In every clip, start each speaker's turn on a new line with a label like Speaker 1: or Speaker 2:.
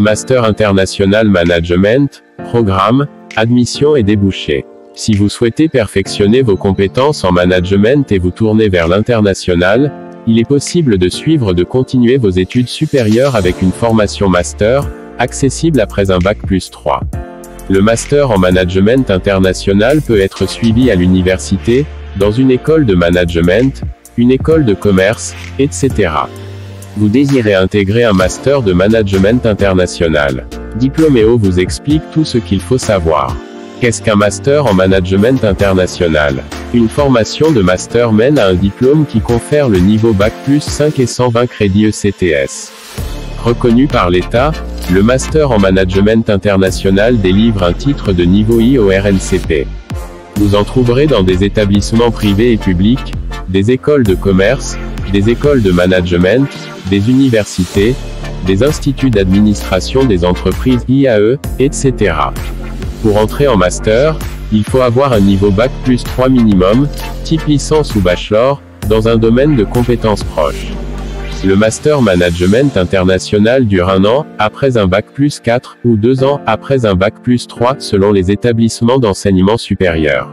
Speaker 1: Master International Management, Programme, Admission et débouchés. Si vous souhaitez perfectionner vos compétences en management et vous tourner vers l'international, il est possible de continuer vos études supérieures avec une formation master, accessible après un Bac+3. Le master en management international peut être suivi à l'université, dans une école de management, une école de commerce, etc. Vous désirez intégrer un master de management international. Diplôméo vous explique tout ce qu'il faut savoir. Qu'est-ce qu'un master en management international? Une formation de master mène à un diplôme qui confère le niveau Bac+5 et 120 crédits ECTS. Reconnu par l'État, le master en management international délivre un titre de niveau I au RNCP. Vous en trouverez dans des établissements privés et publics, des écoles de commerce, des écoles de management, des universités, des instituts d'administration des entreprises IAE, etc. Pour entrer en master, il faut avoir un niveau Bac+3 minimum, type licence ou bachelor, dans un domaine de compétences proches. Le master management international dure 1 an, après un Bac+4, ou 2 ans, après un Bac+3, selon les établissements d'enseignement supérieur.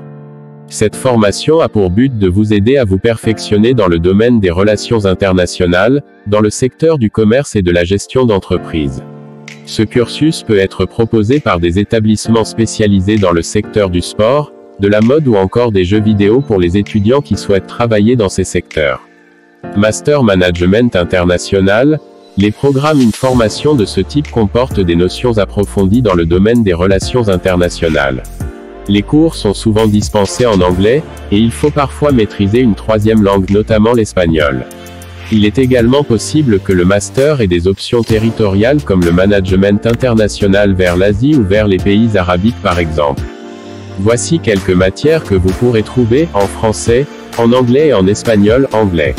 Speaker 1: Cette formation a pour but de vous aider à vous perfectionner dans le domaine des relations internationales, dans le secteur du commerce et de la gestion d'entreprise. Ce cursus peut être proposé par des établissements spécialisés dans le secteur du sport, de la mode ou encore des jeux vidéo pour les étudiants qui souhaitent travailler dans ces secteurs. Master Management International, les programmes. Une formation de ce type comporte des notions approfondies dans le domaine des relations internationales. Les cours sont souvent dispensés en anglais, et il faut parfois maîtriser une troisième langue, notamment l'espagnol. Il est également possible que le master ait des options territoriales comme le management international vers l'Asie ou vers les pays arabiques par exemple. Voici quelques matières que vous pourrez trouver, en français, en anglais et en espagnol, anglais.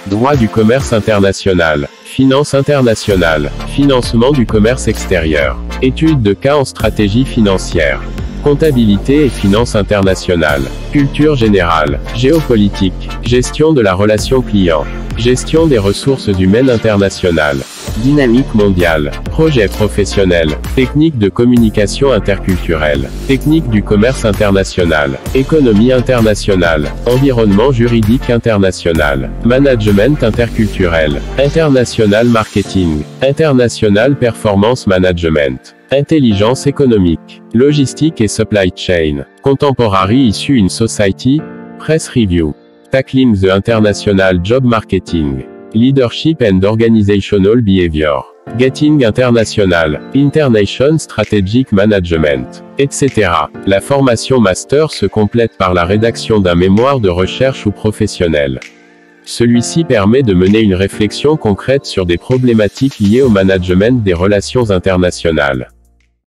Speaker 1: Droit du commerce international, finance internationale, financement du commerce extérieur, études de cas en stratégie financière, comptabilité et finances internationales, culture générale, géopolitique, gestion de la relation client, gestion des ressources humaines internationales, dynamique mondiale, projet professionnel, technique de communication interculturelle, technique du commerce international, économie internationale, environnement juridique international, management interculturel, international marketing, international performance management, intelligence économique, logistique et supply chain, contemporary issue in society, press review, tackling the international job marketing, leadership and organizational behavior, getting international, internation strategic management, etc. La formation master se complète par la rédaction d'un mémoire de recherche ou professionnel. Celui-ci permet de mener une réflexion concrète sur des problématiques liées au management des relations internationales.